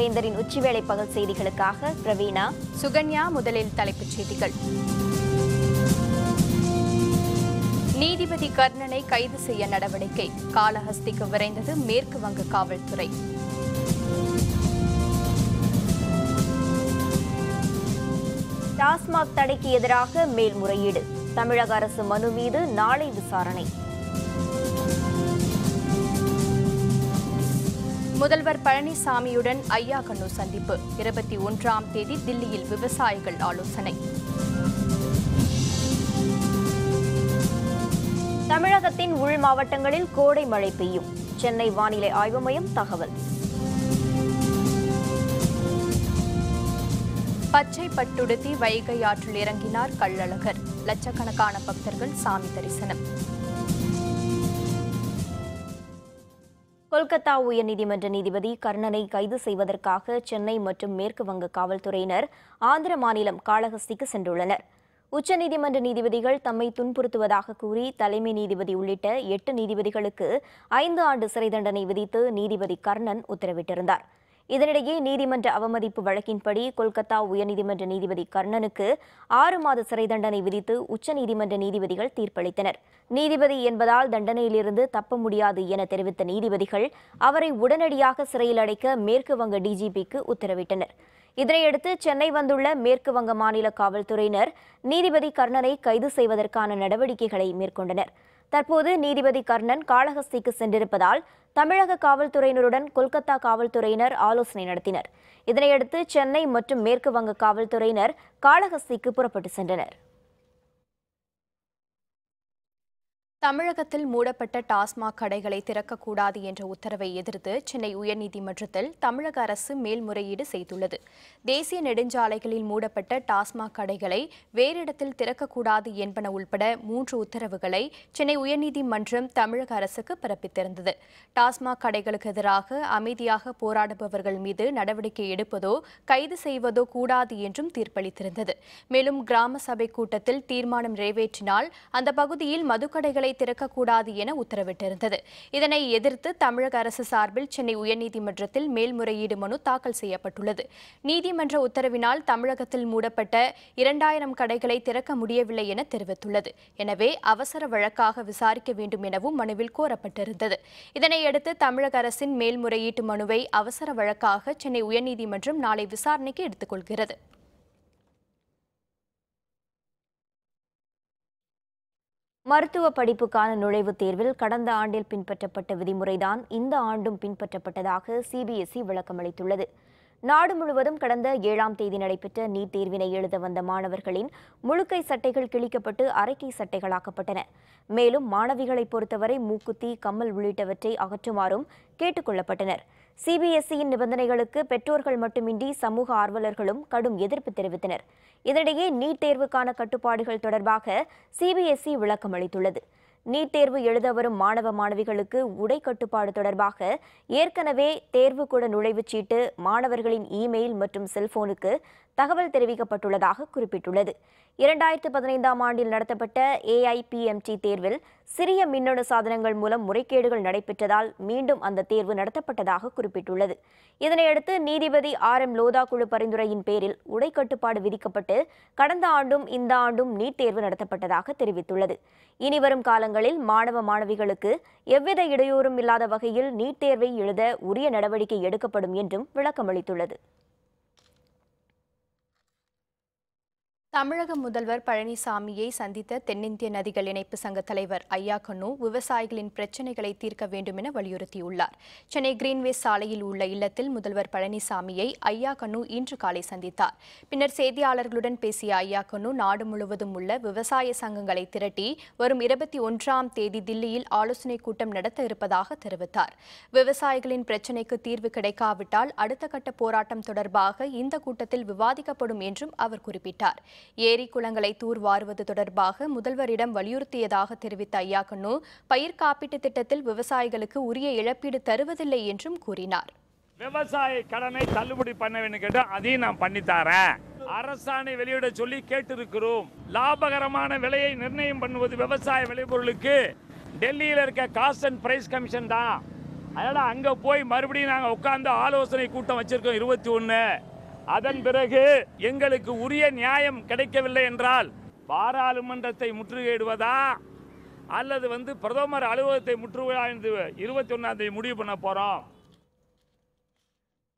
பாவேந்தரின் உச்சிவேளை பகல் செய்திகளுக்காக பிரவீணா, சுகன்யா. முதலில் தலைப்புச் செய்திகள். நீதிபதி கர்ணனை கைது செய்ய நடவடிக்கை. காளஹஸ்திக்கு விரைந்தது மேற்கு வங்க காவல்துறை. டாஸ்மாக் தடைக்கு எதிராக மேல்முறையீடு. தமிழக அரசு மனு மீது நாளை விசாரணை. முதல்வர் பழனிசாமியுடன் ஐயா கண்ணு சந்திப்பு. 21ஆம் தேதி தில்லியில் விவசாயிகள் ஆலோசனை. தமிழகத்தின் உள் மாவட்டங்களில் கோடை மழை பெய்யும். சென்னை வானிலை ஆய்வு மையம் தகவல். பச்சை பட்டுடுத்தி வைகை ஆற்றில் இறங்கினார் கள்ளழகர். லட்சக்கணக்கான பக்தர்கள் சாமி தரிசனம். கொல்கத்தா உயர்நீதிமன்ற நீதிபதி கர்ணனை கைது செய்வதற்காக சென்னை மற்றும் மேற்கு வங்க காவல்துறையினர் ஆந்திர மாநிலம் காளஹஸ்திக்கு சென்றுள்ளனர். உச்சநீதிமன்ற நீதிபதிகள் தம்மை துன்புறுத்துவதாக கூறி தலைமை நீதிபதி உள்ளிட்ட 8 நீதிபதிகளுக்கு 5 ஆண்டு சிறை தண்டனை விதித்து நீதிபதி கர்ணன் உத்தரவிட்டிருந்தார். இதனிடையே நீதிமன்ற அவமதிப்பு வழக்கின்படி கொல்கத்தா உயர்நீதிமன்ற நீதிபதி கர்ணனுக்கு 6 மாத சிறை தண்டனை விதித்து உச்சநீதிமன்ற நீதிபதிகள் தீர்ப்பளித்தனர். நீதிபதி என்பதால் தண்டனையிலிருந்து தப்ப முடியாது என தெரிவித்த நீதிபதிகள் அவரை உடனடியாக சிறையில் அடைக்க மேற்கு வங்க டிஜிபிக்கு உத்தரவிட்டனர். இதனையடுத்து சென்னை வந்துள்ள மேற்கு வங்க மாநில காவல்துறையினர் நீதிபதி கர்ணனை கைது செய்வதற்கான நடவடிக்கைகளை மேற்கொண்டனர். தற்போது நீதிபதி கர்ணன் காளஹஸ்திக்கு சென்றிருப்பதால் தமிழக காவல்துறையினருடன் கொல்கத்தா காவல்துறையினர் ஆலோசனை நடத்தினர். இதனையடுத்து சென்னை மற்றும் மேற்கு வங்க காவல்துறையினர் காளஹஸ்திக்கு புறப்பட்டு சென்றனர். தமிழகத்தில் மூடப்பட்ட டாஸ்மாக் கடைகளை திறக்கக்கூடாது என்ற உத்தரவை எதிர்த்து சென்னை உயர்நீதிமன்றத்தில் தமிழக அரசு மேல்முறையீடு செய்துள்ளது. தேசிய நெடுஞ்சாலைகளில் மூடப்பட்ட டாஸ்மாக் கடைகளை வேறு இடத்தில் திறக்கக்கூடாது என்பன உள்பட 3 உத்தரவுகளை சென்னை உயர்நீதிமன்றம் தமிழக அரசுக்கு பிறப்பித்திருந்தது. டாஸ்மாக் கடைகளுக்கு எதிராக அமைதியாக போராடுபவர்கள் மீது நடவடிக்கை எடுப்பதோ கைது செய்வதோ கூடாது என்றும் தீர்ப்பளித்திருந்தது. மேலும் கிராம சபை கூட்டத்தில் தீர்மானம் நிறைவேற்றினால் அந்த பகுதியில் மதுக்கடைகளை திறக்கக்கூடாது என உத்தரவிட்டிருந்தது. இதனை எதிர்த்து தமிழக அரசு சார்பில் சென்னை உயர்நீதிமன்றத்தில் மேல்முறையீடு மனு தாக்கல் செய்யப்பட்டுள்ளது. நீதிமன்ற உத்தரவினால் தமிழகத்தில் மூடப்பட்ட 2000 கடைகளை திறக்க முடியவில்லை என தெரிவித்துள்ளது. எனவே அவசர வழக்காக விசாரிக்க வேண்டும் எனவும் மனுவில் கோரப்பட்டிருந்தது. இதனையடுத்து தமிழக அரசின் மேல்முறையீட்டு மனுவை அவசர வழக்காக சென்னை உயர்நீதிமன்றம் நாளை விசாரணைக்கு எடுத்துக்கொள்கிறது. மருத்துவ படிப்புக்கான நுழைவுத் தேர்வில் கடந்த ஆண்டில் பின்பற்றப்பட்ட விதிமுறைதான் இந்த ஆண்டும் பின்பற்றப்பட்டதாக சிபிஎஸ்இ விளக்கமளித்துள்ளது. நாடு முழுவதும் கடந்த 7ஆம் தேதி நடைபெற்ற நீட் தேர்வினை எழுத வந்த மாணவர்களின் முழுக்கை சட்டைகள் கிழிக்கப்பட்டு அரைக்கை சட்டைகளாக்கப்பட்டன. மேலும் மாணவிகளை பொறுத்தவரை மூக்குத்தி, கம்மல் உள்ளிட்டவற்றை அகற்றுமாறும் கேட்டுக் கொள்ளப்பட்டனர். சிபிஎஸ்இயின் நிபந்தனைகளுக்கு பெற்றோர்கள் மட்டுமின்றி சமூக ஆர்வலர்களும் கடும் எதிர்ப்பு தெரிவித்தனர். இதனிடையே நீட் தேர்வுக்கான கட்டுப்பாடுகள் தொடர்பாக சிபிஎஸ்இ விளக்கம் அளித்துள்ளது. நீட் தேர்வு எழுத வரும் மாணவ மாணவிகளுக்கு உடை கட்டுப்பாடு தொடர்பாக ஏற்கனவே தேர்வுக்கூட நுழைவுச் சீட்டு, மாணவர்களின் இமெயில் மற்றும் செல்போனுக்கு தகவல் தெரிவிக்கப்பட்டுள்ளதாக குறிப்பிட்டுள்ளது. 2015ஆம் ஆண்டில் நடத்தப்பட்ட ஏஐபிஎம்டி தேர்வில் சிறிய மின்னணு சாதனங்கள் மூலம் முறைகேடுகள் நடைபெற்றதால் மீண்டும் அந்த தேர்வு நடத்தப்பட்டதாக குறிப்பிட்டுள்ளது. இதனையடுத்து நீதிபதி RM லோதா குழு பரிந்துரையின் பேரில் உடை கட்டுப்பாடு விதிக்கப்பட்டு கடந்த ஆண்டும் இந்த ஆண்டும் நீட் தேர்வு நடத்தப்பட்டதாக தெரிவித்துள்ளது. இனிவரும் காலங்களில் மாணவ மாணவிகளுக்கு எவ்வித இடையூறும் இல்லாத வகையில் நீட் தேர்வை எழுத உரிய நடவடிக்கை எடுக்கப்படும் என்றும் விளக்கமளித்துள்ளது. தமிழக முதல்வர் பழனிசாமியை சந்தித்த தென்னிந்திய நதிகள் இணைப்பு சங்க தலைவர் ஐயா கண்ணு விவசாயிகளின் பிரச்சினைகளை தீர்க்க வேண்டும் என வலியுறுத்தியுள்ளார். சென்னை கிரீன்வேஸ் சாலையில் உள்ள இல்லத்தில் முதல்வர் பழனிசாமியை ஐயா கண்ணு இன்று காலை சந்தித்தார். பின்னர் செய்தியாளர்களுடன் பேசிய ஐயா கண்ணு நாடு முழுவதும் உள்ள விவசாய சங்கங்களை திரட்டி வரும் 21ஆம் தேதி தில்லியில் ஆலோசனைக் கூட்டம் நடத்த இருப்பதாக தெரிவித்தார். விவசாயிகளின் பிரச்சினைக்கு தீர்வு கிடைக்காவிட்டால் அடுத்த கட்ட போராட்டம் தொடர்பாக இந்த கூட்டத்தில் விவாதிக்கப்படும் என்றும் அவர் குறிப்பிட்டார். ஏரி குளங்களை தூர்வாருவது தொடர்பாக முதல்வரிடம் வலியுறுத்தியதாக தெரிவித்த ஐயா கண்ணு பயிர் காப்பீட்டு திட்டத்தில் விவசாயிகளுக்கு உரிய இழப்பீடு தருவதில்லை என்றும் கூறினார். விவசாய கடனை தள்ளுபடி பண்ண வேண்டும் கேட்டு அதையும் நான் பண்ணித்தாரேன். அரசாணை வெளியிட சொல்லி கேட்டிருக்கிறோம். லாபகரமான விலையை நிர்ணயம் பண்ணுவது விவசாய விளைபொருளுக்கு டெல்லியில் இருக்க காஸ்ட் அண்ட் பிரைஸ் கமிஷன் தான். அதனால் அங்கே போய் மறுபடியும் நாங்கள் உட்கார்ந்து ஆலோசனை கூட்டம் வச்சிருக்கோம் 21. அதன் பிறகு எங்களுக்கு உரிய நியாயம் கிடைக்கவில்லை என்றால் பாராளுமன்றத்தை முற்றுகையிடுவதா அல்லது பிரதமர் அலுவலகத்தை முற்றுகையிடுவதா 21ஆம் தேதி முடிவு பண்ண போகிறோம்.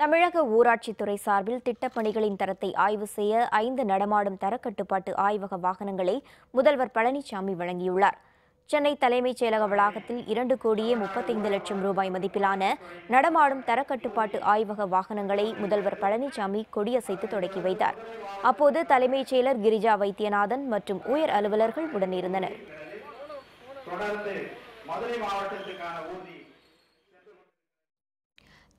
தமிழக ஊராட்சித்துறை சார்பில் திட்டப்பணிகளின் தரத்தை ஆய்வு செய்ய 5 நடமாடும் தரக்கட்டுப்பாட்டு ஆய்வக வாகனங்களை முதல்வர் பழனிசாமி வழங்கியுள்ளார். சென்னை தலைமைச் செயலக வளாகத்தில் 2,35,00,000 ரூபாய் மதிப்பிலான நடமாடும் தரக்கட்டுப்பாட்டு ஆய்வக வாகனங்களை முதல்வர் பழனிசாமி கொடியசைத்து தொடக்கி வைத்தார். அப்போது தலைமைச் செயலர் கிரிஜா வைத்தியநாதன் மற்றும் உயர் அலுவலர்கள் உடனிருந்தனர்.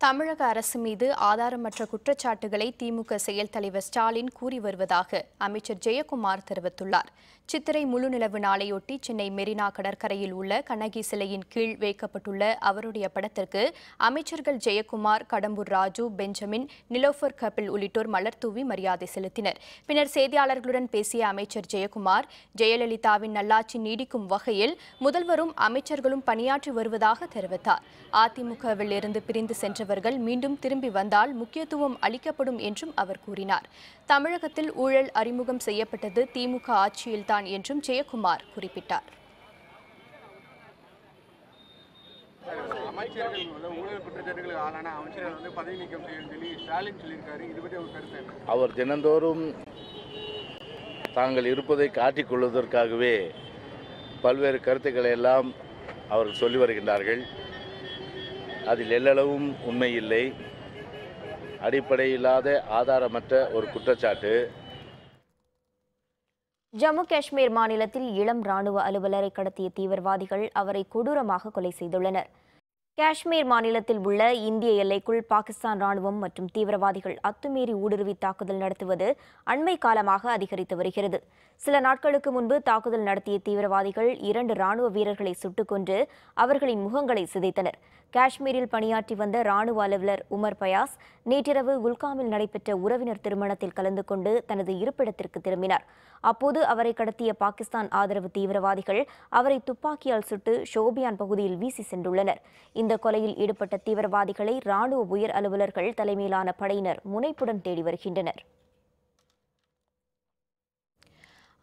தமிழக அரசு மீது ஆதாரமற்ற குற்றச்சாட்டுகளை திமுக செயல் தலைவர் ஸ்டாலின் கூறி வருவதாக அமைச்சர் ஜெயக்குமார் தெரிவித்துள்ளார். சித்திரை முழு நிலவு நாளையொட்டி சென்னை மெரினா கடற்கரையில் உள்ள கண்ணகி சிலையின் கீழ் வைக்கப்பட்டுள்ள அவருடைய படத்திற்கு அமைச்சர்கள் ஜெயக்குமார், கடம்பூர் ராஜு, பெஞ்சமின், நிலோஃபர் கபில் உள்ளிட்டோர் மலர் தூவி மரியாதை செலுத்தினர். பின்னர் செய்தியாளர்களுடன் பேசிய அமைச்சர் ஜெயக்குமார், ஜெயலலிதாவின் நல்லாட்சி நீடிக்கும் வகையில் முதல்வரும் அமைச்சர்களும் பணியாற்றி வருவதாக தெரிவித்தார். அதிமுகவில் இருந்து பிரிந்து சென்றவர்கள் மீண்டும் திரும்பி வந்தால் முக்கியத்துவம் அளிக்கப்படும் என்றும் அவர் கூறினார். தமிழகத்தில் ஊழல் அறிமுகம் செய்யப்பட்டது திமுக ஆட்சியில்தான் என்றும் ஜெயக்குமார் குறிப்பிட்டார். அவர் தினந்தோறும் தாங்கள் இருப்பதை காட்டிக் கொள்வதற்காகவே பல்வேறு கருத்துக்களை எல்லாம் அவர்கள் சொல்லி வருகின்றார்கள். அதில் எல்லளவும் உண்மை இல்லை. அடிப்படையில்லாத ஆதாரமற்ற ஒரு குற்றச்சாட்டு. ஜம்மு காஷ்மீர் மாநிலத்தில் இளம் ராணுவ அலுவலரை கடத்திய தீவிரவாதிகள் அவரை கொடூரமாக கொலை செய்துள்ளனர். காஷ்மீர் மாநிலத்தில் உள்ள இந்திய எல்லைக்குள் பாகிஸ்தான் ராணுவம் மற்றும் தீவிரவாதிகள் அத்துமீறி ஊடுருவி தாக்குதல் நடத்துவது அண்மை காலமாக அதிகரித்து வருகிறது. சில நாட்களுக்கு முன்பு தாக்குதல் நடத்திய தீவிரவாதிகள் 2 ராணுவ வீரர்களை சுட்டுக் கொன்று அவர்களின் முகங்களை சிதைத்தனர். காஷ்மீரில் பணியாற்றி வந்த ராணுவ அலுவலர் உமர் பயாஸ் நேற்றிரவு குல்காமில் நடைபெற்ற உறவினர் திருமணத்தில் கலந்து கொண்டு தனது இருப்பிடத்திற்கு திரும்பினார். அப்போது அவரை கடத்திய பாகிஸ்தான் ஆதரவு தீவிரவாதிகள் அவரை துப்பாக்கியால் சுட்டு ஷோபியான் பகுதியில் வீசி சென்றுள்ளனர். இந்த கொலையில் ஈடுபட்ட தீவிரவாதிகளை ராணுவ உயர் அலுவலர்கள் தலைமையிலான படையினர் முனைப்புடன் தேடி வருகின்றனர்.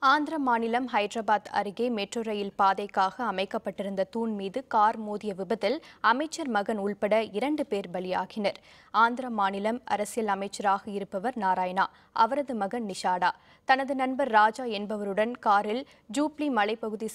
ஆந்திர மாநிலம் ஹைதராபாத் அருகே மெட்ரோ ரயில் பாதைக்காக அமைக்கப்பட்டிருந்த தூண் மீது கார் மோதிய விபத்தில் அமைச்சர் மகன் உள்பட 2 பேர் பலியாகினர். ஆந்திர மாநிலம் அரசியல் அமைச்சராக இருப்பவர் நாராயணா, அவரது மகன் நிஷாடா தனது நண்பர் ராஜா என்பவருடன் காரில் ஜூப்ளி மலைப்பகுதி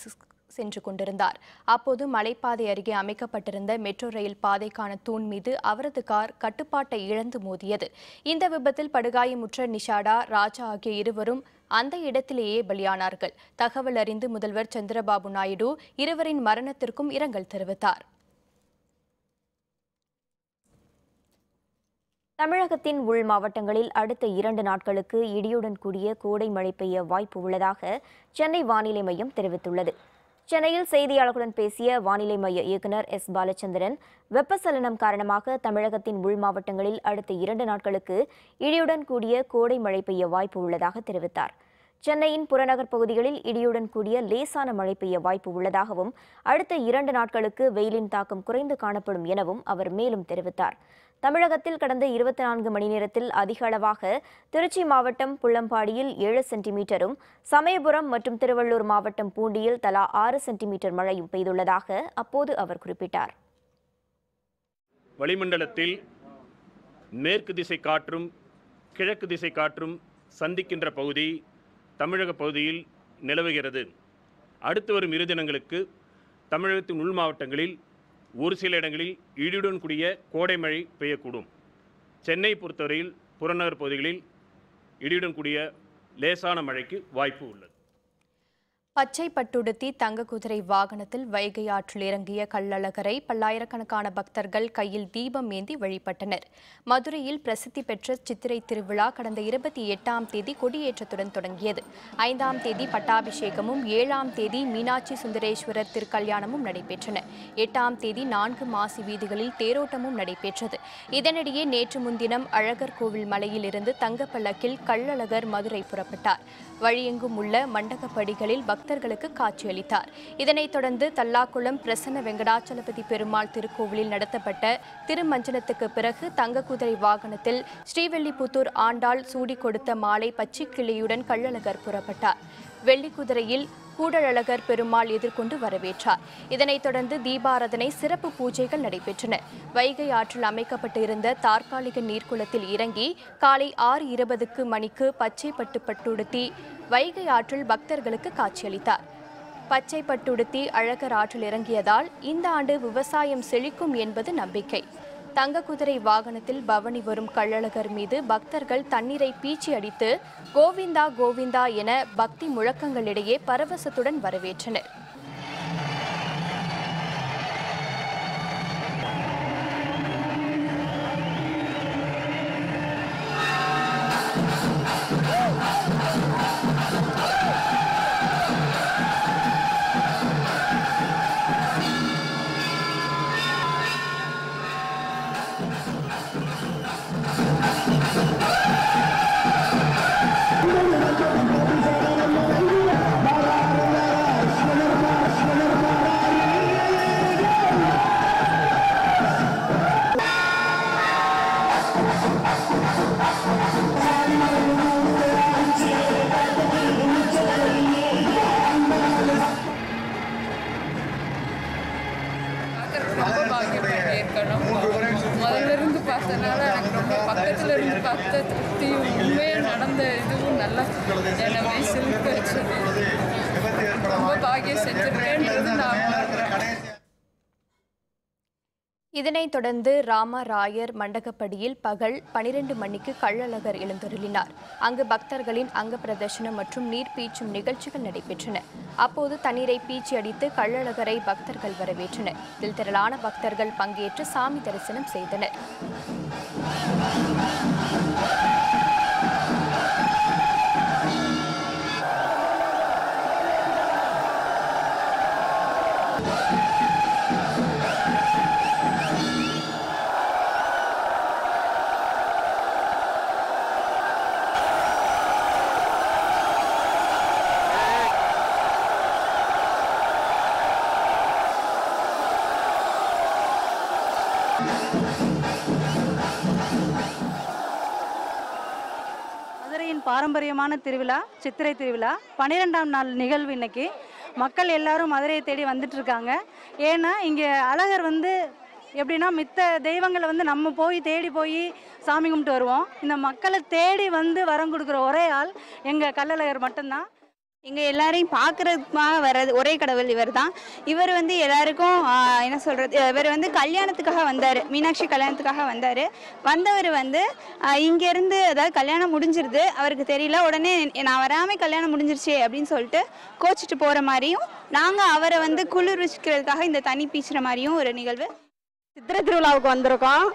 சென்று கொண்டிருந்தார். அப்போது மலைப்பாதை அருகே அமைக்கப்பட்டிருந்த மெட்ரோ ரயில் பாதைக்கான தூண் மீது அவரது கார் கட்டுப்பாட்டை இழந்து மோதியது. இந்த விபத்தில் படுகாயமுற்ற நிஷாடா, ராஜா ஆகிய இருவரும் அந்த இடத்திலேயே பலியானார்கள். தகவல் அறிந்து முதல்வர் சந்திரபாபு நாயுடு இருவரின் மரணத்திற்கும் இரங்கல் தெரிவித்தார். தமிழகத்தின் உள் மாவட்டங்களில் அடுத்த 2 நாட்களுக்கு இடியுடன் கூடிய கோடை மழை பெய்ய வாய்ப்பு உள்ளதாக சென்னை வானிலை மையம் தெரிவித்துள்ளது. சென்னையில் செய்தியாளர்களுடன் பேசிய வானிலை மைய இயக்குநர் எஸ். பாலச்சந்திரன், வெப்பச்சலனம் காரணமாக தமிழகத்தின் உள் மாவட்டங்களில் அடுத்த 2 நாட்களுக்கு இடியுடன் கூடிய கோடை மழை பெய்ய வாய்ப்பு உள்ளதாக தெரிவித்தார். சென்னையின் புறநகர் பகுதிகளில் இடியுடன் கூடிய லேசான மழை பெய்ய வாய்ப்பு உள்ளதாகவும் அடுத்த 2 நாட்களுக்கு வெயிலின் தாக்கம் குறைந்து காணப்படும் எனவும் அவர் மேலும் தெரிவித்தார். தமிழகத்தில் கடந்த 24 மணி நேரத்தில் அதிக அளவாக திருச்சி மாவட்டம் புள்ளம்பாடியில் 7 சென்டிமீட்டரும், சமயபுரம் மற்றும் திருவள்ளூர் மாவட்டம் பூண்டியில் தலா 6 சென்டிமீட்டர் மழையும் பெய்துள்ளதாக அப்போது அவர் குறிப்பிட்டார். வளிமண்டலத்தில் மேற்கு திசை காற்றும் கிழக்கு திசை காற்றும் சந்திக்கின்ற பகுதி தமிழக பகுதியில் நிலவுகிறது. அடுத்து வரும் 2 தினங்களுக்கு தமிழகத்தின் உள் மாவட்டங்களில் ஒரு சில இடங்களில் இடியுடன் கூடிய கோடை மழை பெய்யக்கூடும். சென்னை பொறுத்தவரையில் புறநகர் பகுதிகளில் இடியுடன் கூடிய லேசான மழைக்கு வாய்ப்பு உள்ளது. பச்சை பட்டுடுத்தி தங்க குதிரை வாகனத்தில் வைகை ஆற்றில் இறங்கிய கள்ளழகரை பல்லாயிரக்கணக்கான பக்தர்கள் கையில் தீபம் ஏந்தி வழிபட்டனர். மதுரையில் பிரசித்தி பெற்ற சித்திரை திருவிழா கடந்த 28ஆம் தேதி கொடியேற்றத்துடன் தொடங்கியது. 5ஆம் தேதி பட்டாபிஷேகமும் 7ஆம் தேதி மீனாட்சி சுந்தரேஸ்வரர் திருக்கல்யாணமும் நடைபெற்றன. 8ஆம் தேதி 4 மாசி வீதிகளில் தேரோட்டமும் நடைபெற்றது. இதனிடையே நேற்று முன்தினம் அழகர் கோவில் மலையில் இருந்து தங்கப்பல்லக்கில் கள்ளழகர் மதுரை புறப்பட்டார். வழியெங்கும் உள்ள மண்டகப்படிகளில் பக்தர்கள் பக்தர்களுக்கு காட்சியளித்தார். இதனைத் தொடர்ந்து தல்லாக்குளம் பிரசன்ன வெங்கடாச்சலபதி பெருமாள் திருக்கோவிலில் நடத்தப்பட்ட திருமஞ்சனத்துக்கு பிறகு தங்கக்குதிரை வாகனத்தில் ஸ்ரீவில்லிபுத்தூர் ஆண்டாள் சூடி கொடுத்த மாலை பச்சைக்கிளியுடன் கள்ளழகர் புறப்பட்டார். வெள்ளிக்குதிரையில் கூடலழகர் பெருமாள் எதிர்கொண்டு வரவேற்றார். இதனைத் தொடர்ந்து தீபாராதனை, சிறப்பு பூஜைகள் நடைபெற்றன. வைகை ஆற்றில் அமைக்கப்பட்டு இருந்த தற்காலிக நீர்க்குளத்தில் இறங்கி காலை 6:20 மணிக்கு பச்சை பட்டுடுத்தி வைகை ஆற்றில் பக்தர்களுக்கு காட்சியளித்தார். பச்சை பட்டுடுத்தி அழகர் ஆற்றில் இறங்கியதால் இந்த ஆண்டு விவசாயம் செழிக்கும் என்பது நம்பிக்கை. தங்கக்குதிரை வாகனத்தில் பவனி வரும் கள்ளழகர் மீது பக்தர்கள் தண்ணீரை பீச்சி அடித்து கோவிந்தா கோவிந்தா என பக்தி முழக்கங்களிடையே பரவசத்துடன் வரவேற்றனர். முதல்ல இருந்து பார்த்தனால எனக்கு ரொம்ப பக்கத்துல இருந்து பார்த்த திருப்தியும் உண்மையாக நடந்த இதுவும் நல்லா என்னை சிலுக்க வச்சது. ரொம்ப பாக்கியம் செஞ்சிருக்கேன்றது நான் உணர்கிறேன். இதனைத் தொடர்ந்து ராமராயர் மண்டகப்படியில் பகல் 12 மணிக்கு கள்ளழகர் எழுந்தருளினார். அங்கு பக்தர்களின் அங்க பிரதர்ஷனம் மற்றும் நீர் பீச்சும் நிகழ்ச்சிகள் நடைபெற்றன. அப்போது தண்ணீரை பீச்சி அடித்து கள்ளழகரை பக்தர்கள் வரவேற்றனர். இதில் திரளான பக்தர்கள் பங்கேற்று சாமி தரிசனம் செய்தனர். மதுரையின் பாரம்பரியமான திருவிழா சித்திரை திருவிழா 12ஆம் நாள் நிகழ்வு. இன்னைக்கு மக்கள் எல்லாரும் மதுரையை தேடி வந்துட்டு இருக்காங்க. ஏன்னா இங்கே அழகர் எப்படின்னா மித்த தெய்வங்களை நம்ம போய் தேடி போய் சாமி கும்பிட்டு வருவோம். இந்த மக்களை தேடி வரம் கொடுக்குற ஒரே ஆள் எங்கள் கள்ளழகர் மட்டும்தான். இங்கே எல்லாரையும் பார்க்குறதுக்காக வர்றது ஒரே கடவுள் இவர் தான். இவர் எல்லாருக்கும் என்ன சொல்கிறது, இவர் கல்யாணத்துக்காக வந்தார், மீனாட்சி கல்யாணத்துக்காக வந்தார். வந்தவர் இங்கேருந்து அதாவது கல்யாணம் முடிஞ்சிருது, அவருக்கு தெரியல. உடனே நான் வராமல் கல்யாணம் முடிஞ்சிருச்சு அப்படின்னு சொல்லிட்டு கோச்சிட்டு போகிற மாதிரியும், நாங்கள் அவரை குளிர்விக்கிறதுக்காக இந்த தண்ணி பீச்சுற மாதிரியும் ஒரு நிகழ்வு. சித்திரை திருவிழாவுக்கு வந்திருக்கோம்.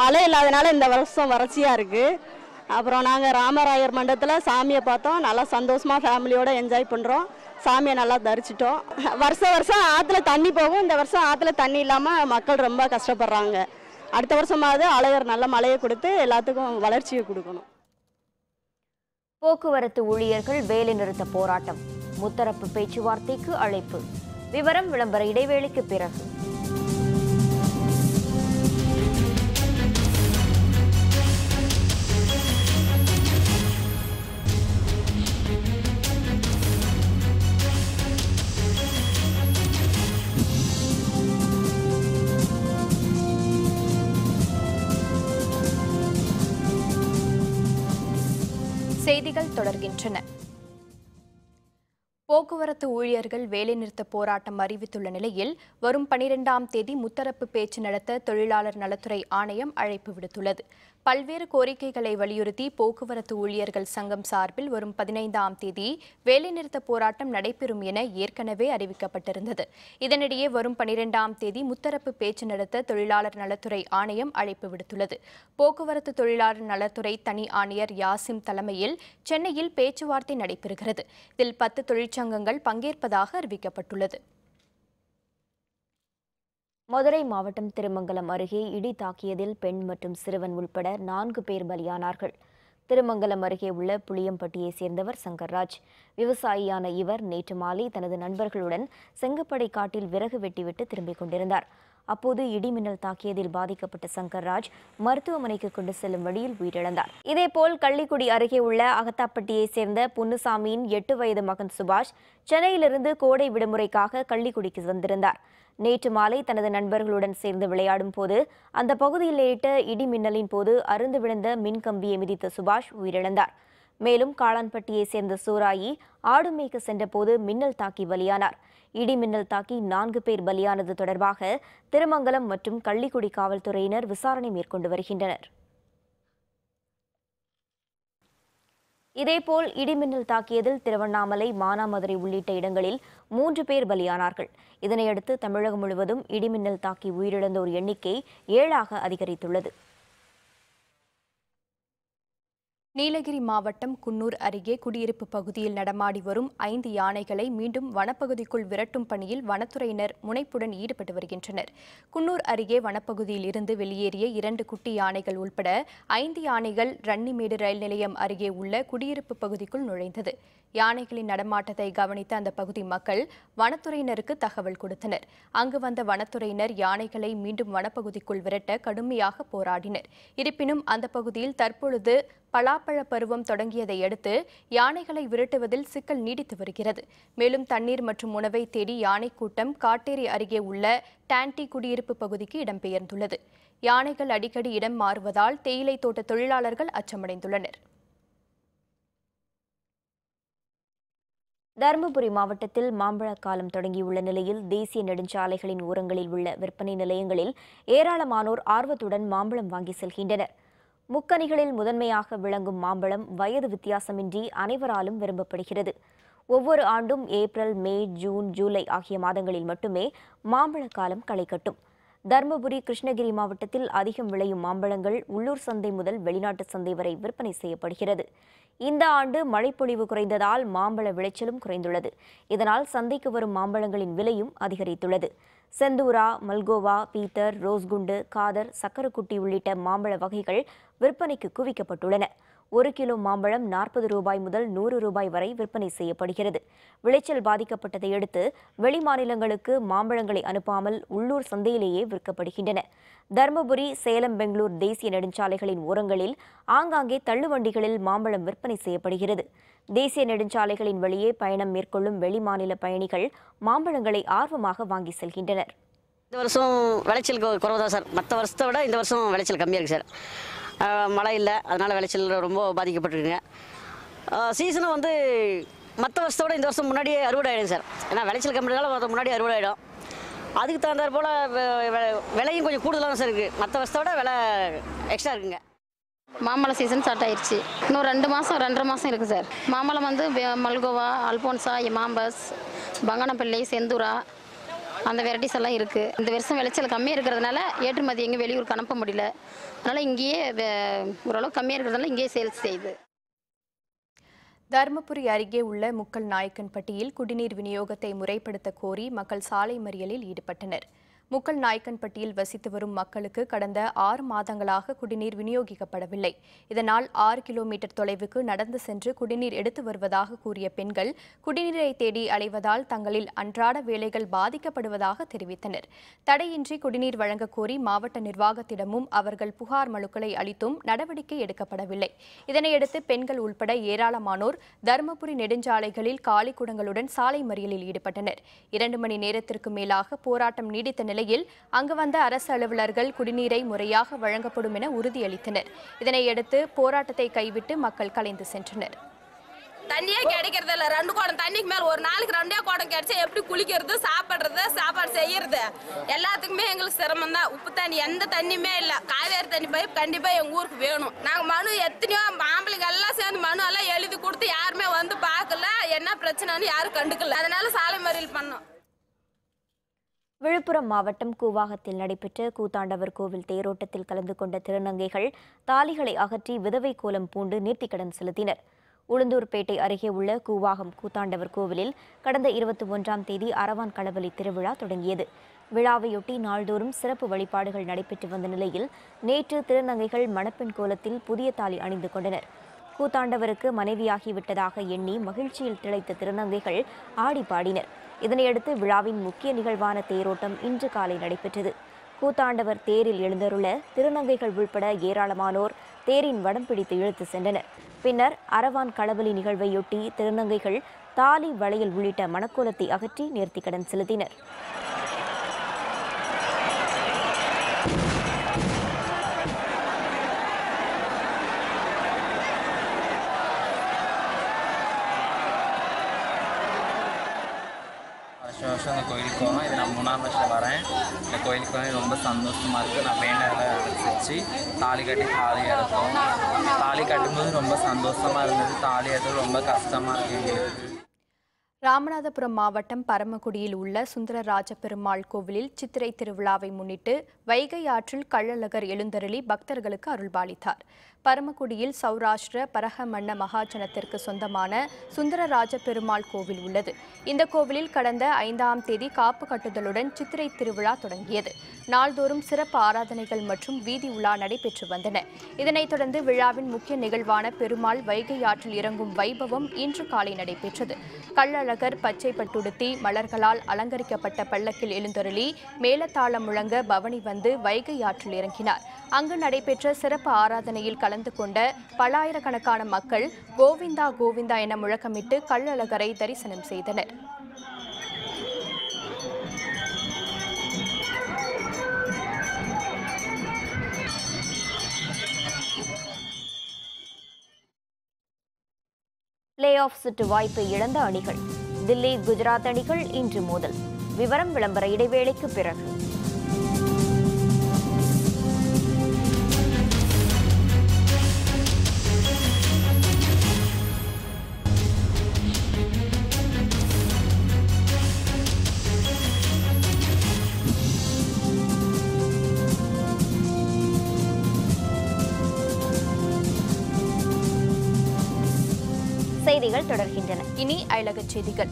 மழை இல்லாதனால இந்த வருஷம் வறட்சியாக இருக்குது. அப்புறம் நாங்கள் ராமராயர் மண்டபத்தில் சாமியை பார்த்தோம். நல்லா சந்தோஷமாக ஃபேமிலியோடு என்ஜாய் பண்ணுறோம். சாமியை நல்லா தரிச்சிட்டோம். வருஷம் ஆற்றுல தண்ணி போகும். இந்த வருஷம் ஆற்றுல தண்ணி இல்லாமல் மக்கள் ரொம்ப கஷ்டப்படுறாங்க. அடுத்த வருஷமாவது அழகர் நல்ல மழையை கொடுத்து எல்லாத்துக்கும் வளர்ச்சியை கொடுக்கணும். போக்குவரத்து ஊழியர்கள் வேலைநிறுத்த போராட்டம், முத்தரப்பு பேச்சுவார்த்தைக்கு அழைப்பு. விவரம் விளம்பர இடைவேளைக்கு பிறகு. செய்திகள் தொடர்கின்றன. போக்குவரத்து ஊழியர்கள் வேலைநிறுத்த போராட்டம் அறிவித்துள்ள நிலையில் வரும் 12ஆம் தேதி முத்தரப்பு பேச்சு நடத்த தொழிலாளர் நலத்துறை ஆணையம் அழைப்பு விடுத்துள்ளது. பல்வேறு கோரிக்கைகளை வலியுறுத்தி போக்குவரத்து ஊழியர்கள் சங்கம் சார்பில் வரும் 15ஆம் தேதி வேலைநிறுத்த போராட்டம் நடைபெறும் என ஏற்கனவே அறிவிக்கப்பட்டிருந்தது. இதனிடையே வரும் 12ஆம் தேதி முத்தரப்பு பேச்சு நடத்த தொழிலாளர் நலத்துறை ஆணையம் அழைப்பு விடுத்துள்ளது. போக்குவரத்து தொழிலாளர் நலத்துறை தனி ஆணையர் யாசிம் தலைமையில் சென்னையில் பேச்சுவார்த்தை நடைபெறுகிறது. இதில் 10 தொழிற்சங்கங்கள் பங்கேற்பதாக அறிவிக்கப்பட்டுள்ளது. மதுரை மாவட்டம் திருமங்கலம் அருகே இடி தாக்கியதில் பெண் மற்றும் சிறுவன் உள்பட 4 பேர் பலியானார்கள். திருமங்கலம் அருகே உள்ள புளியம்பட்டியை சேர்ந்தவர் சங்கர்ராஜ். விவசாயியான இவர் நேற்று மாலை தனது நண்பர்களுடன் செங்கப்படை காட்டில் விறகு வெட்டிவிட்டு திரும்பிக் கொண்டிருந்தார். அப்போது இடிமின்னல் தாக்கியதில் பாதிக்கப்பட்ட சங்கர்ராஜ் மருத்துவமனைக்கு கொண்டு செல்லும் வழியில் உயிரிழந்தார். இதேபோல் கள்ளிக்குடி அருகே உள்ள அகத்தாப்பட்டியை சேர்ந்த பொன்னுசாமியின் 8 வயது மகன் சுபாஷ் சென்னையிலிருந்து கோடை விடுமுறைக்காக கள்ளிக்குடிக்கு வந்திருந்தார். நேற்று மாலை தனது நண்பர்களுடன் சேர்ந்து விளையாடும் போது அந்த பகுதியில் நேரிட்ட இடிமின்னலின் போது அறுந்து விழுந்த மின்கம்பியை மிதித்த சுபாஷ் உயிரிழந்தார். மேலும் காளான்பட்டியை சேர்ந்த சூராயி ஆடு மேய்க்க சென்றபோது மின்னல் தாக்கி பலியானார். இடிமின்னல் தாக்கி 4 பேர் பலியானது தொடர்பாக திருமங்கலம் மற்றும் கள்ளிக்குடி காவல்துறையினர் விசாரணை மேற்கொண்டு வருகின்றனர். இதேபோல் இடிமின்னல் தாக்கியதில் திருவண்ணாமலை, மானாமதுரை உள்ளிட்ட இடங்களில் 3 பேர் பலியானார்கள். இதனையடுத்து தமிழகம் முழுவதும் இடிமின்னல் தாக்கி உயிரிழந்தோர் எண்ணிக்கை 7ஆக அதிகரித்துள்ளது. நீலகிரி மாவட்டம் குன்னூர் அருகே குடியிருப்பு பகுதியில் நடமாடி வரும் 5 யானைகளை மீண்டும் வனப்பகுதிக்குள் விரட்டும் பணியில் வனத்துறையினர் முனைப்புடன் ஈடுபட்டு வருகின்றனர். குன்னூர் அருகே வனப்பகுதியில் இருந்து வெளியேறிய 2 குட்டி யானைகள் உள்பட 5 யானைகள் ரன்னிமேடு ரயில் நிலையம் அருகே உள்ள குடியிருப்பு பகுதிக்குள் நுழைந்தது. யானைகளின் நடமாட்டத்தை கவனித்த அந்த பகுதி மக்கள் வனத்துறையினருக்கு தகவல் கொடுத்தனர். அங்கு வந்த வனத்துறையினர் யானைகளை மீண்டும் வனப்பகுதிக்குள் விரட்ட கடுமையாக போராடினர். இருப்பினும் அந்த பகுதியில் தற்பொழுது பலாப்பழ பருவம் தொடங்கியதை அடுத்து யானைகளை விரட்டுவதில் சிக்கல் நீடித்து வருகிறது. மேலும் தண்ணீர் மற்றும் உணவை தேடி யானை கூட்டம் காட்டேரி அருகே உள்ள டான்டி குடியிருப்பு பகுதிக்கு இடம்பெயர்ந்துள்ளது. யானைகள் அடிக்கடி இடம் மாறுவதால் தேயிலை தோட்ட தொழிலாளர்கள் அச்சமடைந்துள்ளனர். தருமபுரி மாவட்டத்தில் மாம்பழ காலம் தொடங்கியுள்ள நிலையில் தேசிய நெடுஞ்சாலைகளின் ஓரங்களில் உள்ள விற்பனை நிலையங்களில் ஏராளமானோர் ஆர்வத்துடன் மாம்பழம் வாங்கி செல்கின்றனர். முக்கனிகளில் முதன்மையாக விளங்கும் மாம்பழம் வயது வித்தியாசமின்றி அனைவராலும் விரும்பப்படுகிறது. ஒவ்வொரு ஆண்டும் ஏப்ரல், மே, ஜூன், ஜூலை ஆகிய மாதங்களில் மட்டுமே மாம்பழ காலம் களை கட்டும். தருமபுரி, கிருஷ்ணகிரி மாவட்டத்தில் அதிகம் விளையும் மாம்பழங்கள் உள்ளூர் சந்தை முதல் வெளிநாட்டு சந்தை வரை விற்பனை செய்யப்படுகிறது. இந்த ஆண்டு மழைப்பொழிவு குறைந்ததால் மாம்பழ விளைச்சலும் குறைந்துள்ளது. இதனால் சந்தைக்கு வரும் மாம்பழங்களின் விலையும் அதிகரித்துள்ளது. செந்தூரா, மல்கோவா, பீத்தர், ரோஸ்குண்டு, காதர், சக்கரக்குட்டி உள்ளிட்ட மாம்பழ வகைகள் விற்பனைக்கு குவிக்கப்பட்டுள்ளன. 1 கிலோ மாம்பழம் 40 ரூபாய் முதல் 100 ரூபாய் வரை விற்பனை செய்யப்படுகிறது. விளைச்சல் பாதிக்கப்பட்டதை அடுத்து வெளிமாநிலங்களுக்கு மாம்பழங்களை அனுப்பாமல் உள்ளூர் சந்தையிலேயே விற்கப்படுகின்றன. தருமபுரி, சேலம், பெங்களூர் தேசிய நெடுஞ்சாலைகளின் ஓரங்களில் ஆங்காங்கே தள்ளுவண்டிகளில் மாம்பழம் விற்பனை செய்யப்படுகிறது. தேசிய நெடுஞ்சாலைகளின் வழியே பயணம் மேற்கொள்ளும் வெளிமாநில பயணிகள் மாம்பழங்களை ஆர்வமாக வாங்கி செல்கின்றனர். இந்த வருஷம் விளைச்சல் குறைவு தான் சார். மற்ற வருஷத்தை விட இந்த வருஷம் விளைச்சல் கம்மியாக இருக்குது சார். மழை இல்லை, அதனால் விளைச்சல் ரொம்ப பாதிக்கப்பட்டிருக்குங்க. சீசனும் வந்து மற்ற வருஷத்தை விட இந்த வருஷம் முன்னாடியே அறுவடை ஆகிடும் சார். ஏன்னா விளைச்சல் கம்மியானாலும் முன்னாடி அறுவடை ஆகிடும். அதுக்கு தகுந்தாற் போல் விலையும் கொஞ்சம் கூடுதலாக தான் சார் இருக்குது. மற்ற வருஷத்தை விட விலை எக்ஸ்ட்ரா இருக்குங்க. மாம்பழ சீசன் ஸ்டார்ட் ஆயிடுச்சு. இன்னும் 2 மாதம் 2.5 மாதம் இருக்குது சார். மாம்பழம் வந்து மல்கோவா, அல்போன்சா, எமாம்பஸ், பங்கனப்பள்ளி, செந்தூரா அந்த வெரைட்டிஸ் எல்லாம் இருக்குது. இந்த வருஷம் விளைச்சல் கம்மியாக இருக்கிறதுனால ஏற்றுமதி எங்கே வெளியூருக்கு அனுப்ப முடியல. அதனால் இங்கேயே ஓரளவு கம்மியாக இருக்கிறதுனால இங்கேயே சேல்ஸ் செய்யுது. தருமபுரி அருகே உள்ள முக்கல் நாயக்கன்பட்டியில் குடிநீர் விநியோகத்தை முறைப்படுத்த கோரி மக்கள் சாலை மறியலில் ஈடுபட்டனர். முக்கல் நாயக்கன்பட்டியில் வசித்து வரும் மக்களுக்கு கடந்த 6 மாதங்களாக குடிநீர் விநியோகிக்கப்படவில்லை. இதனால் 6 கிலோமீட்டர் தொலைவுக்கு நடந்து சென்று குடிநீர் எடுத்து வருவதாக கூறிய பெண்கள் குடிநீரை தேடி அலைவதால் தங்களில் அன்றாட வேலைகள் பாதிக்கப்படுவதாக தெரிவித்தனர். தடையின்றி குடிநீர் வழங்க கோரி மாவட்ட நிர்வாகத்திடமும் அவர்கள் புகார் மனுக்களை அளித்தும் நடவடிக்கை எடுக்கப்படவில்லை. இதனையடுத்து பெண்கள் உள்பட ஏராளமானோர் தருமபுரி நெடுஞ்சாலைகளில் காலி குடங்களுடன் சாலை மறியலில் ஈடுபட்டனர். 2 மணி நேரத்திற்கு மேலாக போராட்டம் நீடித்த நிலையில் அங்கு வந்த அரசு அலுவலர்கள் குடிநீரை முறையாக வழங்கப்படும் என உறுதியளித்தனர். இதனையடுத்து போராட்டத்தை கைவிட்டு மக்கள் கலைந்து சென்றனர். தண்ணியே கிடைக்கிறது இல்லை. 2 குடம் தண்ணிக்கு மேல ஒரு நாளைக்கு 2 குடம் கிடைச்சா எப்படி குளிக்கிறது, சாப்பிடுறது, சாப்பாடு செய்யறது எல்லாத்துக்குமே எங்களுக்கு சிரமம் தான். உப்பு தண்ணி எந்த தண்ணியுமே இல்லை. காவேரி தண்ணி பைப் கண்டிப்பா எங்க ஊருக்கு வேணும். நாங்க மனு எத்தனையோ ஆம்பளைங்க எல்லாம் சேர்ந்து மனு எல்லாம் எழுதி கொடுத்து யாருமே வந்து பார்க்கல. என்ன பிரச்சனைன்னு யாரும் கண்டுக்கல. அதனால சாலை மறியல் பண்ணோம். விழுப்புரம் மாவட்டம் கூவாகத்தில் நடைபெற்ற கூத்தாண்டவர் கோவில் தேரோட்டத்தில் கலந்து கொண்ட திருநங்கைகள் தாலிகளை அகற்றி விதவை கோலம் பூண்டு நேர்த்திக்கடன் செலுத்தினர். உளுந்தூர்பேட்டை அருகே உள்ள கூவாகம் கூத்தாண்டவர் கோவிலில் கடந்த 21ஆம் தேதி அரவான் களவலி திருவிழா தொடங்கியது. விழாவையொட்டி நாள்தோறும் சிறப்பு வழிபாடுகள் நடைபெற்று வந்த நிலையில் நேற்று திருநங்கைகள் மணப்பெண் கோலத்தில் புதிய தாலி அணிந்து கொண்டனர். கூத்தாண்டவருக்கு மனைவியாகிவிட்டதாக எண்ணி மகிழ்ச்சியில் திளைத்த திருநங்கைகள் ஆடி பாடினர். இதனையடுத்து விழாவின் முக்கிய நிகழ்வான தேரோட்டம் இன்று காலை நடைபெற்றது. கூத்தாண்டவர் தேரில் எழுந்தருள திருநங்கைகள் உள்பட ஏராளமானோர் தேரின் வடம் பிடித்து இழுத்து சென்றனர். பின்னர் அரவான் களவலி நிகழ்வையொட்டி திருநங்கைகள் தாலி, வளையல் உள்ளிட்ட மணக்கோலத்தை அகற்றி நேர்த்திக்கடன் செலுத்தினர். வருஷம் இந்த கோயிலுக்கு போகிறோம். இது நான் 3ஆம் வருஷம் வரேன். இந்த கோயிலுக்கு வந்து ரொம்ப சந்தோஷமாக இருக்குது. நான் வேண்டதை அனுசரித்து தாலி கட்டி தாலி எடுத்தோம். தாலி கட்டும்போது ரொம்ப சந்தோஷமாக இருந்தது. தாலி எடுத்தது ரொம்ப கஷ்டமாக இருக்குது எங்களுக்கு. ராமநாதபுரம் மாவட்டம் பரமக்குடியில் உள்ள சுந்தரராஜ பெருமாள் கோவிலில் சித்திரை திருவிழாவை முன்னிட்டு வைகை ஆற்றில் கள்ளழகர் எழுந்தருளி பக்தர்களுக்கு அருள்பாலித்தார். பரமக்குடியில் சௌராஷ்டிர பரஹமன்ன மகாஜனத்திற்கு சொந்தமான சுந்தரராஜ பெருமாள் கோவில் உள்ளது. இந்த கோவிலில் கடந்த 5ஆம் தேதி காப்பு கட்டுதலுடன் சித்திரை திருவிழா தொடங்கியது. நாள்தோறும் சிறப்பு ஆராதனைகள் மற்றும் வீதி உலா நடைபெற்று வந்தன. இதனைத் தொடர்ந்து விழாவின் முக்கிய நிகழ்வான பெருமாள் வைகை ஆற்றில் இறங்கும் வைபவம் இன்று காலை நடைபெற்றது. கள்ளழகர் பச்சை பட்டுடுத்தி மலர்களால் அலங்கரிக்கப்பட்ட பல்லக்கில் எழுந்தருளி மேலத்தாளம் முழங்க பவனி வந்து வைகை ஆற்றில் இறங்கினார். அங்கு நடைபெற்ற சிறப்பு ஆராதனையில் கலந்து கொண்ட பல்லாயிரக்கணக்கான மக்கள் கோவிந்தா கோவிந்தா என முழக்கமிட்டு கள்ளழகரை தரிசனம் செய்தனர். பிளே ஆஃப் சுற்று வாய்ப்பை இழந்த அணிகள். தில்லி, குஜராத் அணிகள் இன்று மோதல். விவரம் விளம்பர இடைவேளைக்கு பிறகு. செய்திகள் தொடர்கின்றன. இனி அயலகச் செய்திகள்.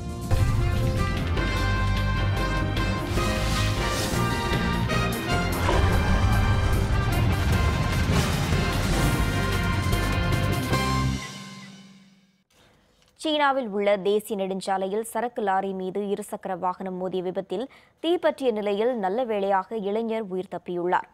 சீனாவில் உள்ள தேசிய நெடுஞ்சாலையில் சரக்கு லாரி மீது இருசக்கர வாகனம் மோதிய விபத்தில் தீப்பற்றிய நிலையில் நல்ல வேளையாக இளைஞர் உயிர் தப்பியுள்ளார்.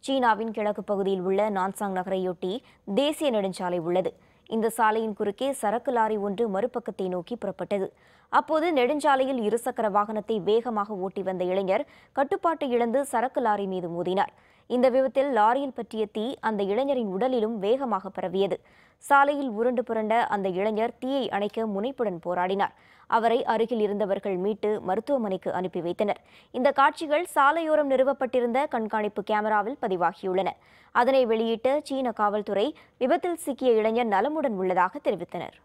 சீனாவின் கிழக்கு பகுதியில் உள்ள நான்சாங் நகரையொட்டி தேசிய நெடுஞ்சாலை உள்ளது. இந்த சாலையின் குறுக்கே சரக்கு லாரி ஒன்று மறுபக்கத்தை நோக்கி புறப்பட்டது. அப்போது நெடுஞ்சாலையில் இருசக்கர வாகனத்தை வேகமாக ஓட்டி வந்த இளைஞர் கட்டுப்பாட்டை இழந்து சரக்கு லாரி மீது மோதினார். இந்த விபத்தில் லாரியில் பற்றிய தீ அந்த இளைஞரின் உடலிலும் வேகமாக பரவியது. சாலையில் உருண்டு புரண்ட அந்த இளைஞர் தீயை அணைக்க முனைப்புடன் போராடினார். அவரை அருகில் இருந்தவர்கள் மீட்டு மருத்துவமனைக்கு அனுப்பி வைத்தனர். இந்த காட்சிகள் சாலையோரம் நிறுவப்பட்டிருந்த கண்காணிப்பு கேமராவில் பதிவாகியுள்ளன. அதனை வெளியிட்ட சீன காவல்துறை விபத்தில் சிக்கிய இளைஞர் நலமுடன் உள்ளதாக தெரிவித்தனர்.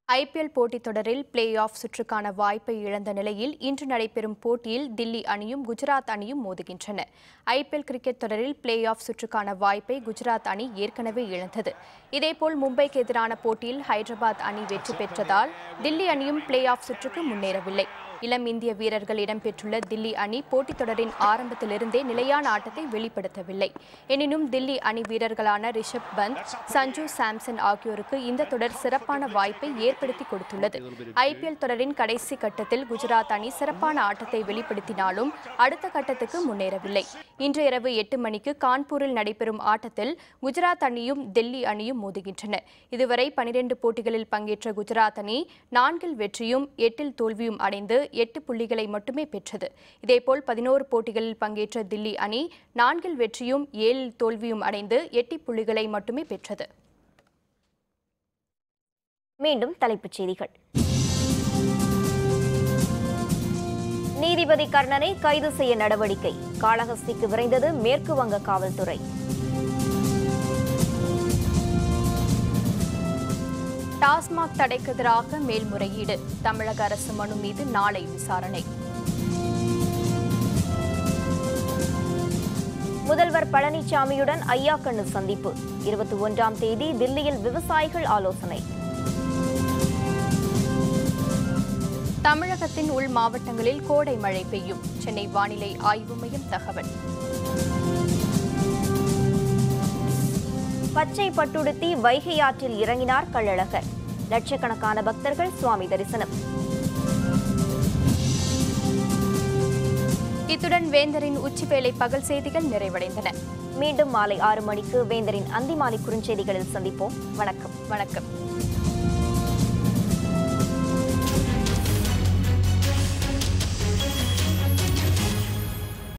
ஐபிஎல் போட்டித் தொடரில் பிளே ஆஃப் சுற்றுக்கான வாய்ப்பை இழந்த நிலையில் இன்று நடைபெறும் போட்டியில் தில்லி அணியும் குஜராத் அணியும் மோதுகின்றன. ஐபிஎல் கிரிக்கெட் தொடரில் பிளே ஆஃப் சுற்றுக்கான வாய்ப்பை குஜராத் அணி ஏற்கனவே இழந்தது. இதேபோல் மும்பைக்கு எதிரான போட்டியில் ஹைதராபாத் அணி வெற்றி பெற்றதால் தில்லி அணியும் பிளே ஆஃப் சுற்றுக்கு முன்னேறவில்லை. இளம் இந்திய வீரர்கள் இடம்பெற்றுள்ள தில்லி அணி போட்டித் தொடரின் ஆரம்பத்திலிருந்தே நிலையான ஆட்டத்தை வெளிப்படுத்தவில்லை. எனினும் தில்லி அணி வீரர்களான ரிஷப் பந்த், சஞ்சு சாம்சன் ஆகியோருக்கு இந்த தொடர் சிறப்பான வாய்ப்பை ஏற்படுத்தி கொடுத்துள்ளது. ஐபிஎல் தொடரின் கடைசி கட்டத்தில் குஜராத் அணி சிறப்பான ஆட்டத்தை வெளிப்படுத்தினாலும் அடுத்த கட்டத்துக்கு முன்னேறவில்லை. இன்று இரவு 8 மணிக்கு கான்பூரில் நடைபெறும் ஆட்டத்தில் குஜராத் அணியும் தில்லி அணியும் மோதுகின்றன. இதுவரை 12 போட்டிகளில் பங்கேற்ற குஜராத் அணி 4 வெற்றியும் 8 தோல்வியும் அடைந்து 8 புள்ளிகளை மட்டுமே பெற்றது. இதேபோல் 11 போட்டிகளில் பங்கேற்ற தில்லி அணி 4 வெற்றியும் 7 தோல்வியும் அடைந்து 8 புள்ளிகளை மட்டுமே பெற்றது. மீண்டும் தலைப்புச் செய்திகள். நீதிபதி கர்ணனை கைது செய்ய நடவடிக்கை. காளஹஸ்திக்கு விரைந்தது மேற்கு வங்க காவல்துறை. டாஸ்மாக் தடைக்கு எதிராக மேல்முறையீடு. தமிழக அரசு மனு மீது நாளை விசாரணை. முதல்வர் பழனிசாமியுடன் ஐயாக்கண்ணு சந்திப்பு. 21ஆம் தேதி தில்லியில் விவசாயிகள் ஆலோசனை. தமிழகத்தின் உள் மாவட்டங்களில் கோடை மழை பெய்யும். சென்னை வானிலை ஆய்வு மையம் தகவல். பச்சை பட்டுடுத்தி வைகை ஆற்றில் இறங்கினார் கள்ளழகர். லட்சக்கணக்கான பக்தர்கள் சுவாமி தரிசனம். இத்துடன் வேந்தரின் உச்சிவேளை பகல் செய்திகள் நிறைவடைந்தன. மீண்டும் மாலை 6 மணிக்கு வேந்தரின் அந்திமாலை குறுஞ்செய்திகளில் சந்திப்போம். வணக்கம்.